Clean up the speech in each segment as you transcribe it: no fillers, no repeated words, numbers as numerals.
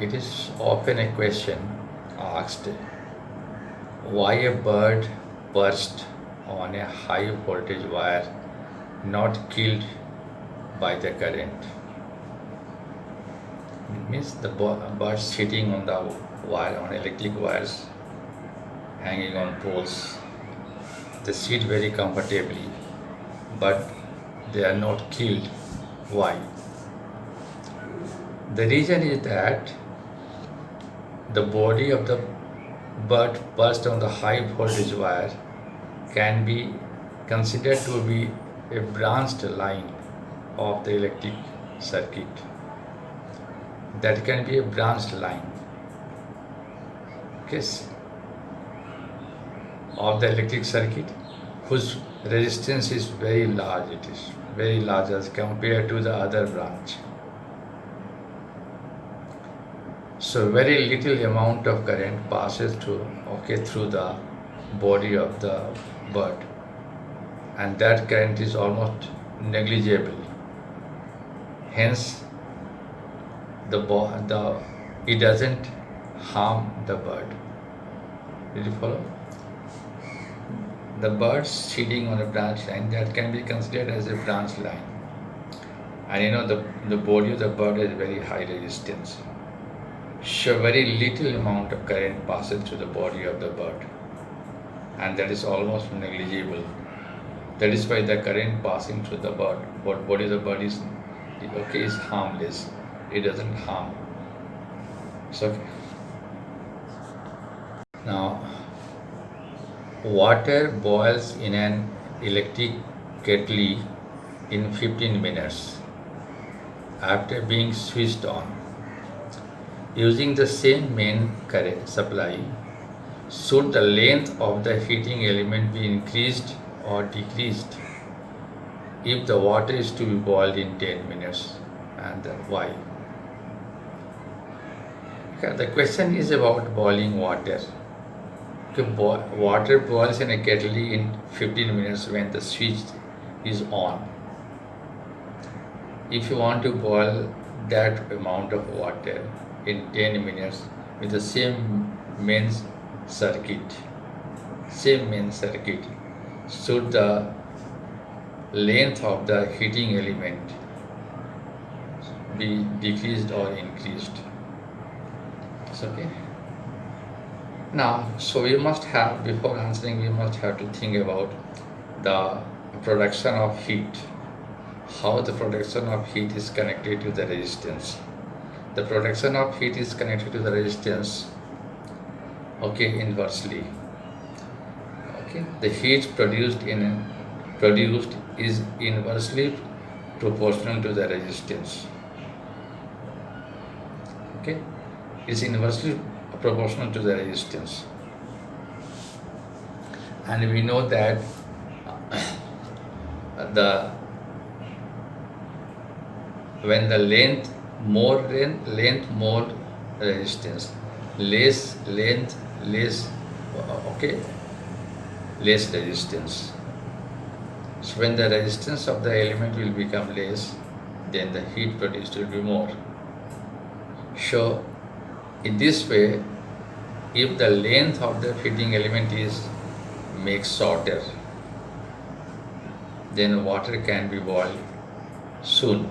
It is often a question asked why a bird burst on a high voltage wire not killed by the current. It means the bird sitting on the wire, on electric wires hanging on poles. They sit very comfortably, but they are not killed. Why? The reason is that the body of the bird burst on the high voltage wire can be considered to be a branched line of the electric circuit. That can be a branched line, okay, of the electric circuit whose resistance is very large. It is very large as compared to the other branch. So very little amount of current passes through the body of the bird, and that current is almost negligible. Hence, it doesn't harm the bird. Did you follow? The bird sitting on a branch line, that can be considered as a branch line, and the body of the bird is very high resistance. So very little amount of current passes through the body of the bird, and that is almost negligible. That is why the current passing through the body of the bird is harmless. It doesn't harm. So now, water boils in an electric kettle in 15 minutes after being switched on. Using the same main current supply, should the length of the heating element be increased or decreased if the water is to be boiled in 10 minutes, and why? Okay, the question is about boiling water. Okay, water boils in a kettle in 15 minutes when the switch is on. If you want to boil that amount of water in 10 minutes with the same main circuit, should the length of the heating element be decreased or increased? It's okay. Now, so before answering, we must have to think about the production of heat, how the production of heat is connected to the resistance. The production of heat is connected to the resistance, inversely. The heat produced is inversely proportional to the resistance. Is inversely proportional to the resistance, and we know that when the length more resistance, less length less resistance. So when the resistance of the element will become less, then the heat produced will be more. So in this way, if the length of the heating element is made shorter, then water can be boiled soon.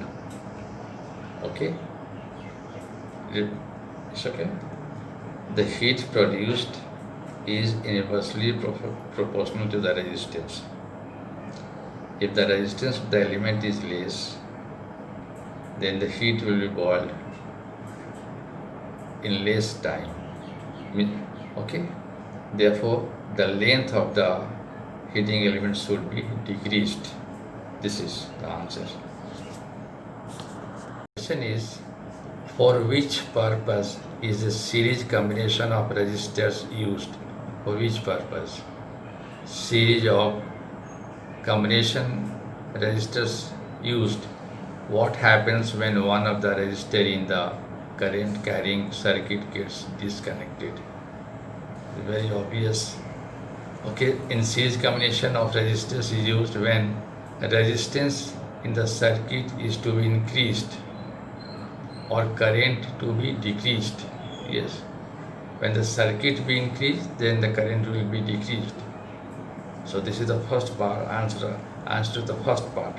It's okay. The heat produced is inversely proportional to the resistance. If the resistance of the element is less, then the heat will be boiled in less time. Therefore, the length of the heating element should be decreased. This is the answer. The question is, for which purpose is a series combination of resistors used? For which purpose? Series of combination resistors used. What happens when one of the resistor in the current carrying circuit gets disconnected? Very obvious. In series combination of resistors is used when resistance in the circuit is to be increased. or current to be decreased. Yes. When the circuit be increased, then the current will be decreased. So this is the first part, answer to the first part.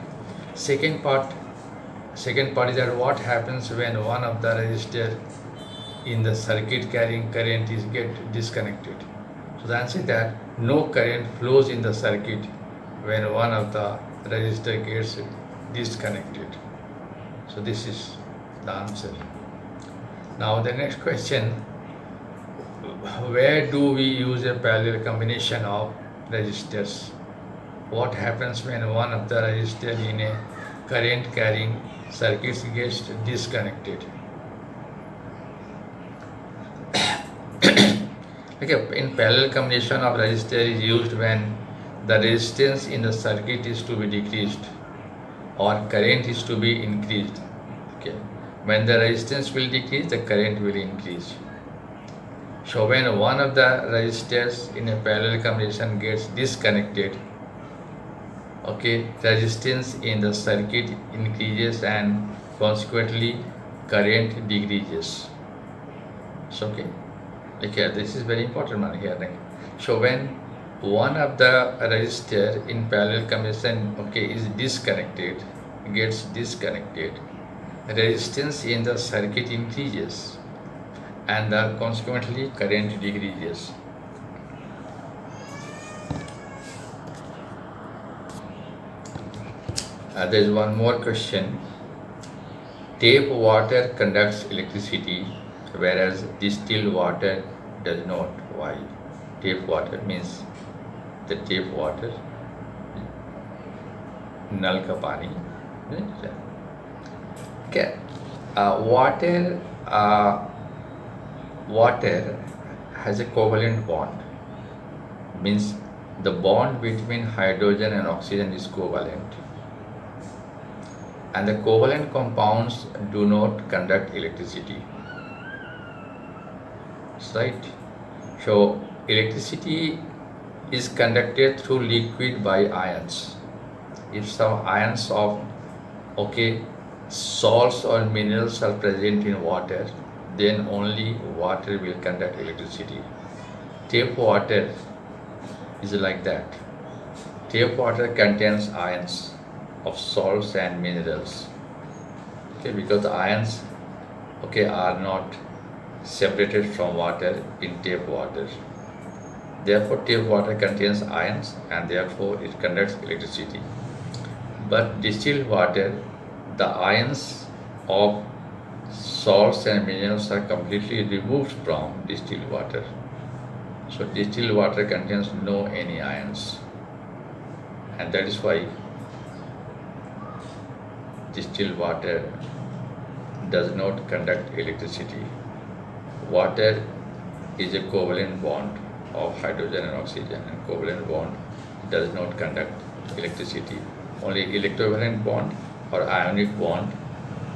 Second part, second part is that what happens when one of the resistor in the circuit carrying current is get disconnected. So the answer is that no current flows in the circuit when one of the resistor gets disconnected. So this is the answer. Now the next question, where do we use a parallel combination of resistors? What happens when one of the resistors in a current carrying circuit gets disconnected? Okay, in parallel combination of resistor is used when the resistance in the circuit is to be decreased or current is to be increased. Okay, when the resistance will decrease, the current will increase. So when one of the resistors in a parallel combination gets disconnected, okay, resistance in the circuit increases and consequently current decreases. So okay, this is very important one here. So when one of the resistor in parallel combination, okay, is disconnected, gets disconnected, resistance in the circuit increases and consequently current decreases. There is one more question. Tap water conducts electricity whereas distilled water does not. Why? Tap water means the tap water, नल का पानी. Okay. Water has a covalent bond. Means the bond between hydrogen and oxygen is covalent. And the covalent compounds do not conduct electricity. Right? So electricity is conducted through liquid by ions. If some ions of salts or minerals are present in water, then only water will conduct electricity. Tap water is like that. Tap water contains ions of salts and minerals. Okay, because the ions are not separated from water in tap water. Therefore, tap water contains ions and therefore it conducts electricity. But distilled water, the ions of salts and minerals are completely removed from distilled water. So distilled water contains no any ions. And that is why distilled water does not conduct electricity. Water is a covalent bond of hydrogen and oxygen, and covalent bond does not conduct electricity. Only electrovalent bond or ionic bond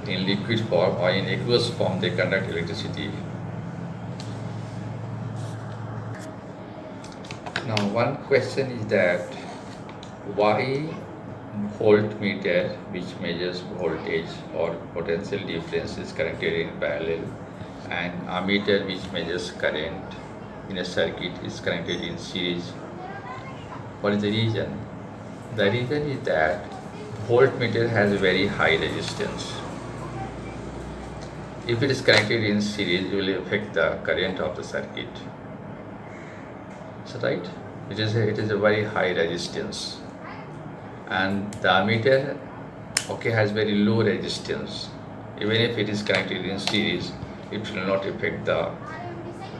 in liquid form or in aqueous form, they conduct electricity. Now one question is that why voltmeter, which measures voltage or potential difference, is connected in parallel, and ammeter, which measures current in a circuit, is connected in series? What is the reason? The reason is that voltmeter has a very high resistance. If it is connected in series, it will affect the current of the circuit. So right, it is a very high resistance, and the ammeter has very low resistance. Even if it is connected in series, it will not affect the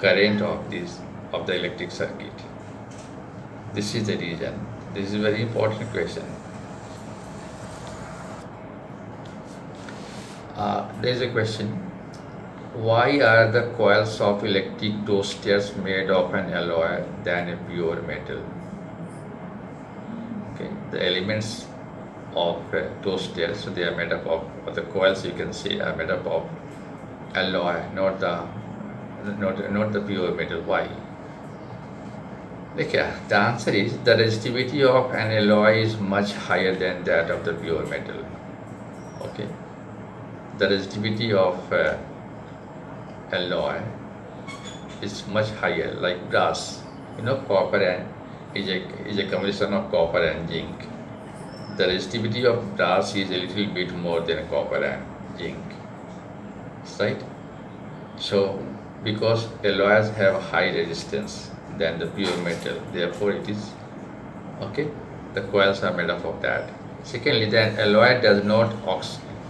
current of the electric circuit. This is the reason. This is a very important question. There is a question. Why are the coils of electric toasters made of an alloy than a pure metal? Okay, the elements of toasters, so they are made up of the coils, you can see, are made up of alloy, not the pure metal. Why? Okay, the answer is the resistivity of an alloy is much higher than that of the pure metal. Okay, the resistivity of alloy is much higher, like brass. Copper and is a combination of copper and zinc. The resistivity of brass is a little bit more than copper and zinc, right? So, because alloys have high resistance than the pure metal, therefore it is okay. The coils are made up of that. Secondly, the alloy does not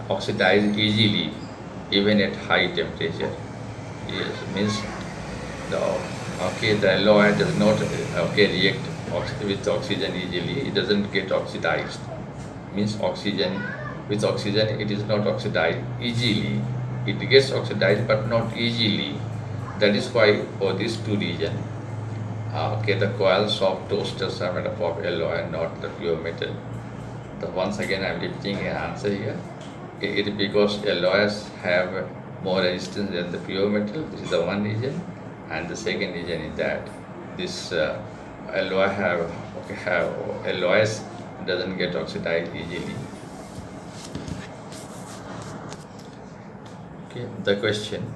oxidize easily, even at high temperature. Yes, means the alloy does not react with oxygen easily. It doesn't get oxidized. Means with oxygen it is not oxidized easily. It gets oxidized but not easily. That is why for these two reasons, the coils of toasters are made up of alloy, not the pure metal. Once again I am repeating an answer here. It is because alloys have more resistance than the pure metal. This is the one reason, and the second reason is that this alloys doesn't get oxidized easily. Okay, the question.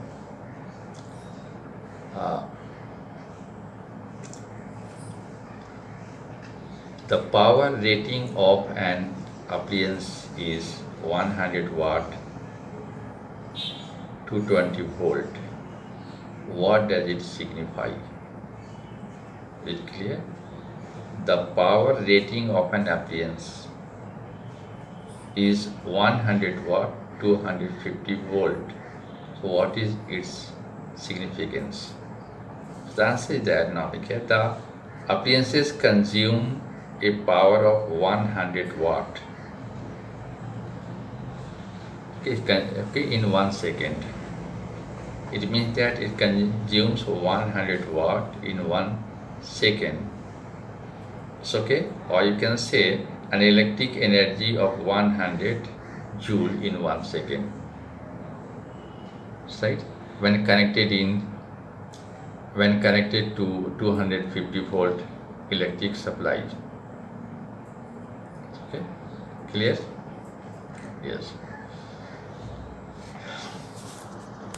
The power rating of an appliance is 100 watt, 220 volt. What does it signify? Is it clear? The power rating of an appliance is 100 watt, 250 volt. So what is its significance? The answer is that now, the appliances consume a power of 100 watt in 1 second. It means that it consumes 100 watt in 1 second. It's okay. Or you can say an electric energy of 100 joule in 1 second. Right? When connected to 250 volt electric supply. Okay, clear? Yes.